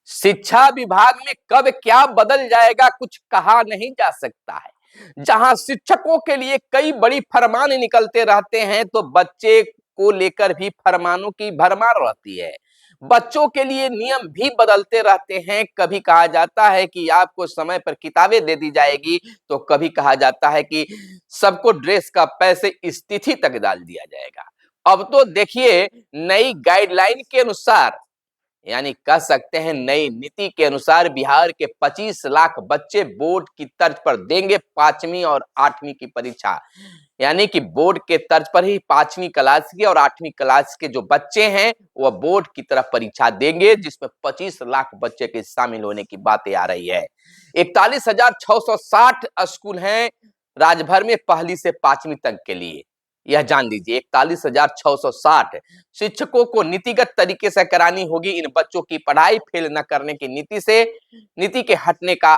शिक्षा विभाग में कब क्या बदल जाएगा कुछ कहा नहीं जा सकता है। जहां शिक्षकों के लिए कई बड़ी फरमान निकलते रहते हैं तो बच्चे को लेकर भी फरमानों की भरमार रहती है। बच्चों के लिए नियम भी बदलते रहते हैं। कभी कहा जाता है कि आपको समय पर किताबें दे दी जाएगी, तो कभी कहा जाता है कि सबको ड्रेस का पैसे स्थिति तक डाल दिया जाएगा। अब तो देखिए, नई गाइडलाइन के अनुसार, यानी कह सकते हैं नई नीति के अनुसार, बिहार के 25 लाख बच्चे बोर्ड की तर्ज पर देंगे 5वीं और 8वीं की परीक्षा। यानी कि बोर्ड के तर्ज पर ही 5वीं क्लास के और 8वीं क्लास के जो बच्चे हैं वह बोर्ड की तरफ परीक्षा देंगे, जिसमें 25 लाख बच्चे के शामिल होने की बातें आ रही है। 41,660 स्कूल हैं राज्य भर में पहली से 5वीं तक के लिए। यह जान लीजिए, 41,660 शिक्षकों को नीतिगत तरीके से करानी होगी। इन बच्चों की पढ़ाई फेल न करने की नीति के हटने का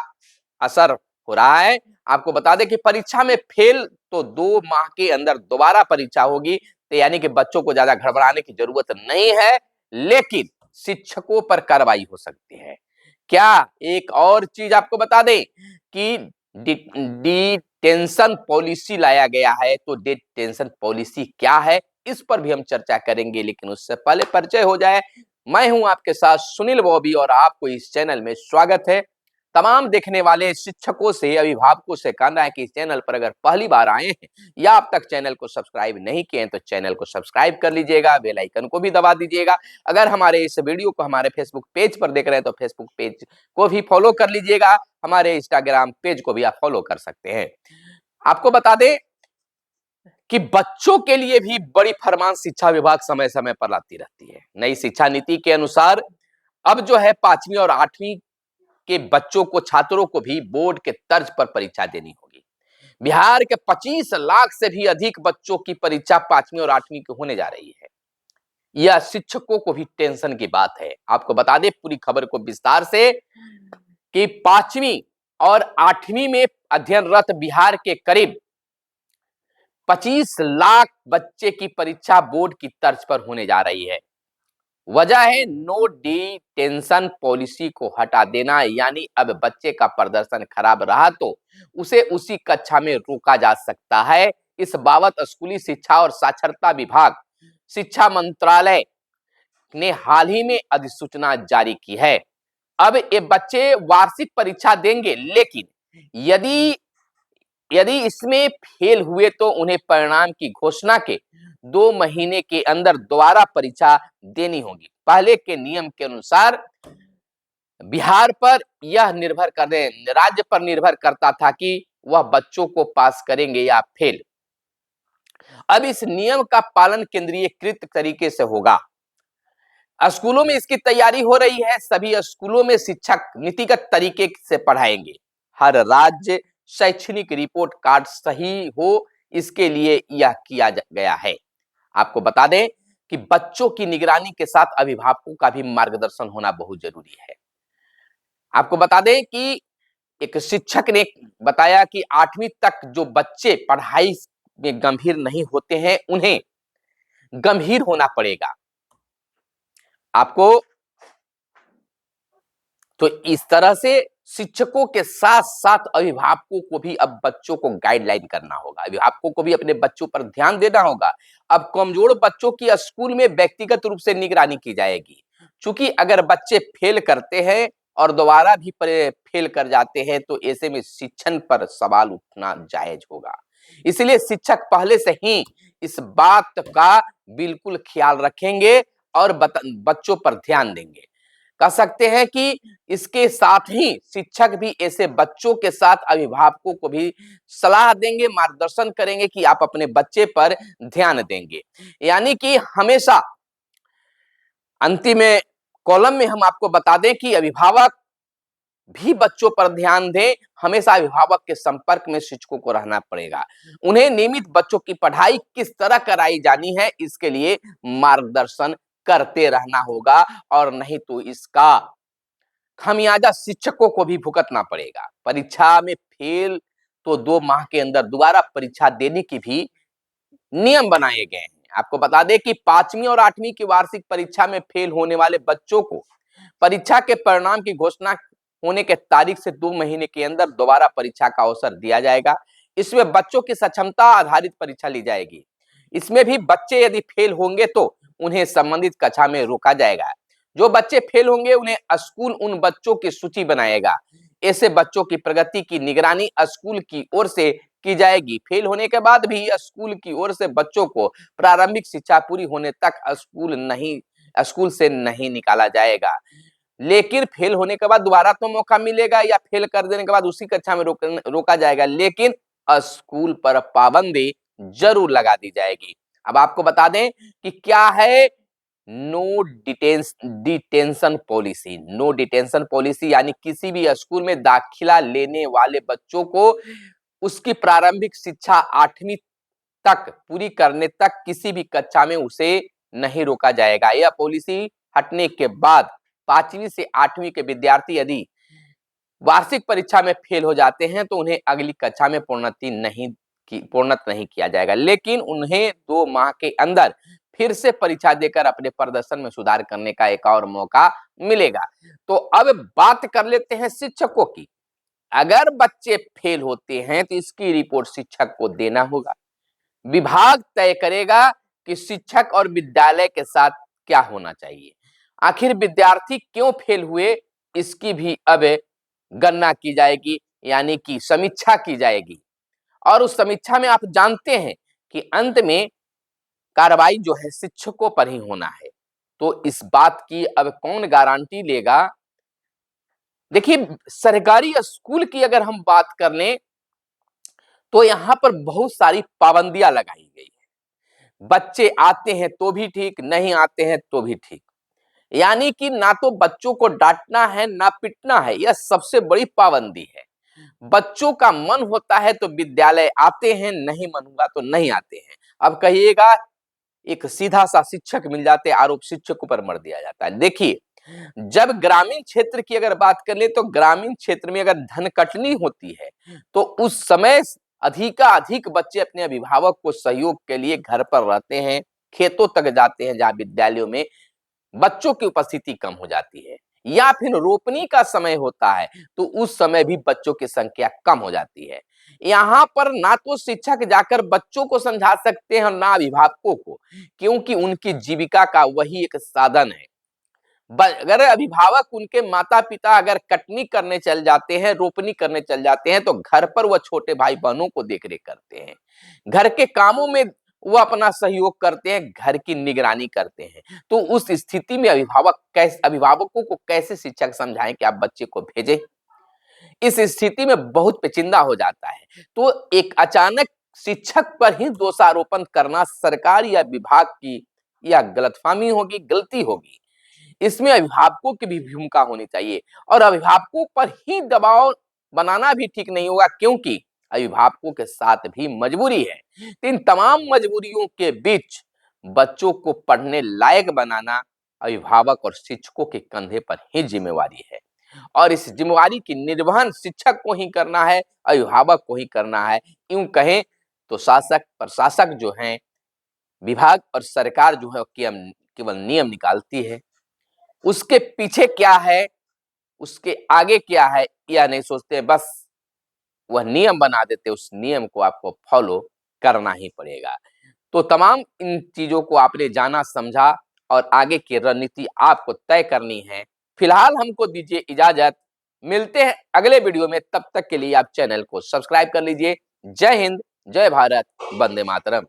असर हो रहा है। आपको बता दें कि परीक्षा में फेल तो 2 माह के अंदर दोबारा परीक्षा होगी, तो यानी कि बच्चों को ज्यादा घबराने की जरूरत नहीं है, लेकिन शिक्षकों पर कार्रवाई हो सकती है। क्या एक और चीज आपको बता दें कि डिटेंशन पॉलिसी लाया गया है, तो डिटेंशन पॉलिसी क्या है इस पर भी हम चर्चा करेंगे, लेकिन उससे पहले परिचय हो जाए। मैं हूं आपके साथ सुनील बॉबी और आपको इस चैनल में स्वागत है। तमाम देखने वाले शिक्षकों से, अभिभावकों से कहना है कि इस चैनल पर अगर पहली बार आए हैं या अब तक चैनल को सब्सक्राइब नहीं किए हैं तो चैनल को सब्सक्राइब कर लीजिएगा, बेल आइकन को भी दबा दीजिएगा। अगर हमारे इस वीडियो को हमारे फेसबुक पेज पर देख रहे हैं तो फेसबुक पेज को भी फॉलो कर लीजिएगा, हमारे इंस्टाग्राम पेज को भी आप फॉलो कर सकते हैं। आपको बता दें कि बच्चों के लिए भी बड़ी फरमान शिक्षा विभाग समय समय पर लाती रहती है। नई शिक्षा नीति के अनुसार अब जो है 5वीं और 8वीं के बच्चों को, छात्रों को भी बोर्ड के तर्ज पर परीक्षा देनी होगी। बिहार के 25 लाख से भी अधिक बच्चों की परीक्षा 5वीं और 8वीं की होने जा रही है। यह शिक्षकों को भी टेंशन की बात है। आपको बता दें पूरी खबर को विस्तार से कि 5वीं और 8वीं में अध्ययनरत बिहार के करीब 25 लाख बच्चे की परीक्षा बोर्ड की तर्ज पर होने जा रही है। वजह है नो डिटेंशन पॉलिसी को हटा देना, यानी अब बच्चे का प्रदर्शन खराब रहा तो उसे उसी कक्षा में रोका जा सकता है। इस बाबत स्कूली शिक्षा और साक्षरता विभाग, शिक्षा मंत्रालय ने हाल ही में अधिसूचना जारी की है। अब ये बच्चे वार्षिक परीक्षा देंगे, लेकिन यदि यदि इसमें फेल हुए तो उन्हें परिणाम की घोषणा के 2 महीने के अंदर दोबारा परीक्षा देनी होगी। पहले के नियम के अनुसार बिहार पर यह निर्भर करते, राज्य पर निर्भर करता था कि वह बच्चों को पास करेंगे या फेल। अब इस नियम का पालन केंद्रीयकृत तरीके से होगा। स्कूलों में इसकी तैयारी हो रही है। सभी स्कूलों में शिक्षक नीतिगत तरीके से पढ़ाएंगे। हर राज्य शैक्षणिक रिपोर्ट कार्ड सही हो, इसके लिए यह किया गया है। आपको बता दें कि बच्चों की निगरानी के साथ अभिभावकों का भी मार्गदर्शन होना बहुत जरूरी है। आपको बता दें कि एक शिक्षक ने बताया कि 8वीं तक जो बच्चे पढ़ाई में गंभीर नहीं होते हैं उन्हें गंभीर होना पड़ेगा। आपको तो इस तरह से शिक्षकों के साथ साथ अभिभावकों को भी अब बच्चों को गाइडलाइन करना होगा। अभिभावकों को भी अपने बच्चों पर ध्यान देना होगा। अब कमजोर बच्चों की स्कूल में व्यक्तिगत रूप से निगरानी की जाएगी। क्योंकि अगर बच्चे फेल करते हैं और दोबारा भी फेल कर जाते हैं तो ऐसे में शिक्षण पर सवाल उठना जायज होगा। इसलिए शिक्षक पहले से ही इस बात का बिल्कुल ख्याल रखेंगे और बच्चों पर ध्यान देंगे। कह सकते हैं कि इसके साथ ही शिक्षक भी ऐसे बच्चों के साथ अभिभावकों को भी सलाह देंगे, मार्गदर्शन करेंगे कि आप अपने बच्चे पर ध्यान देंगे। यानी कि हमेशा अंतिम कॉलम में हम आपको बता दें कि अभिभावक भी बच्चों पर ध्यान दें। हमेशा अभिभावक के संपर्क में शिक्षकों को रहना पड़ेगा। उन्हें नियमित बच्चों की पढ़ाई किस तरह कराई जानी है इसके लिए मार्गदर्शन करते रहना होगा, और नहीं तो इसका खमियाजा शिक्षकों को भी भुगतना पड़ेगा। परीक्षा में फेल तो 2 माह के अंदर दोबारा परीक्षा देने की भी नियम बनाए गए हैं। आपको बता दें कि 5वीं और 8वीं की वार्षिक परीक्षा में फेल होने वाले बच्चों को परीक्षा के परिणाम की घोषणा होने के तारीख से 2 महीने के अंदर दोबारा परीक्षा का अवसर दिया जाएगा। इसमें बच्चों की सक्षमता आधारित परीक्षा ली जाएगी। इसमें भी बच्चे यदि फेल होंगे तो उन्हें संबंधित कक्षा में रोका जाएगा। जो बच्चे फेल होंगे उन्हें स्कूल उन बच्चों की सूची बनाएगा। ऐसे बच्चों की प्रगति की निगरानी स्कूल की ओर से की जाएगी। फेल होने के बाद भी स्कूल की ओर से बच्चों को प्रारंभिक शिक्षा पूरी होने तक स्कूल से नहीं निकाला जाएगा। लेकिन फेल होने के बाद दोबारा तो मौका मिलेगा या फेल कर देने के बाद उसी कक्षा में रोका जाएगा, लेकिन स्कूल पर पाबंदी जरूर लगा दी जाएगी। अब आपको बता दें कि क्या है no detention policy. No detention policy यानी किसी भी स्कूल में दाखिला लेने वाले बच्चों को उसकी प्रारंभिक शिक्षा 8वीं तक पूरी करने तक किसी भी कक्षा में उसे नहीं रोका जाएगा। यह पॉलिसी हटने के बाद 5वीं से 8वीं के विद्यार्थी यदि वार्षिक परीक्षा में फेल हो जाते हैं तो उन्हें अगली कक्षा में प्रोन्नत नहीं किया जाएगा, लेकिन उन्हें 2 माह के अंदर फिर से परीक्षा देकर अपने प्रदर्शन में सुधार करने का एक और मौका मिलेगा। तो अब बात कर लेते हैं शिक्षकों की। अगर बच्चे फेल होते हैं तो इसकी रिपोर्ट शिक्षक को देना होगा। विभाग तय करेगा कि शिक्षक और विद्यालय के साथ क्या होना चाहिए। आखिर विद्यार्थी क्यों फेल हुए इसकी भी अब गणना की जाएगी, यानी कि समीक्षा की जाएगी। और उस समीक्षा में आप जानते हैं कि अंत में कार्रवाई जो है शिक्षकों पर ही होना है। तो इस बात की अब कौन गारंटी लेगा। देखिए, सरकारी स्कूल की अगर हम बात कर लें तो यहां पर बहुत सारी पाबंदियां लगाई गई है। बच्चे आते हैं तो भी ठीक, नहीं आते हैं तो भी ठीक। यानी कि ना तो बच्चों को डांटना है ना पिटना है, यह सबसे बड़ी पाबंदी है। बच्चों का मन होता है तो विद्यालय आते हैं, नहीं मन हुआ तो नहीं आते हैं। अब कहिएगा एक सीधा सा शिक्षक मिल जाते, आरोप शिक्षकों पर मर दिया जाता है। देखिए, जब ग्रामीण क्षेत्र की अगर बात कर ले तो ग्रामीण क्षेत्र में अगर धन कटनी होती है तो उस समय अधिकाधिक बच्चे अपने अभिभावक को सहयोग के लिए घर पर रहते हैं, खेतों तक जाते हैं जहां विद्यालयों में बच्चों की उपस्थिति कम हो जाती है, या फिर रोपनी का समय होता है तो उस समय भी बच्चों की संख्या कम हो जाती है। यहाँ पर ना तो शिक्षक जाकर बच्चों को समझा सकते हैं ना अभिभावकों को, क्योंकि उनकी जीविका का वही एक साधन है। अगर अभिभावक उनके माता पिता अगर कटनी करने चल जाते हैं, रोपनी करने चल जाते हैं तो घर पर वह छोटे भाई बहनों को देखरेख करते हैं, घर के कामों में वो अपना सहयोग करते हैं, घर की निगरानी करते हैं। तो उस स्थिति में अभिभावकों को कैसे शिक्षक समझाएं कि आप बच्चे को भेजें। इस स्थिति में बहुत पेचीदा हो जाता है। तो एक अचानक शिक्षक पर ही दोषारोपण करना सरकार या विभाग की या गलतफहमी होगी, गलती होगी। इसमें अभिभावकों की भी भूमिका होनी चाहिए और अभिभावकों पर ही दबाव बनाना भी ठीक नहीं होगा, क्योंकि अभिभावकों के साथ भी मजबूरी है। तो इन तमाम मजबूरियों के बीच बच्चों को पढ़ने लायक बनाना अभिभावक और शिक्षकों के कंधे पर ही जिम्मेवारी है, और इस जिम्मेवारी की निर्वहन शिक्षक को ही करना है, अभिभावक को ही करना है। यूं कहें तो शासक प्रशासक जो हैं, विभाग और सरकार जो है केवल नियम निकालती है, उसके पीछे क्या है, उसके आगे क्या है, यह नहीं सोचते, बस वह नियम बना देते, उस नियम को आपको फॉलो करना ही पड़ेगा। तो तमाम इन चीजों को आपने जाना समझा और आगे की रणनीति आपको तय करनी है। फिलहाल हमको दीजिए इजाजत, मिलते हैं अगले वीडियो में, तब तक के लिए आप चैनल को सब्सक्राइब कर लीजिए। जय हिंद, जय भारत, वंदे मातरम।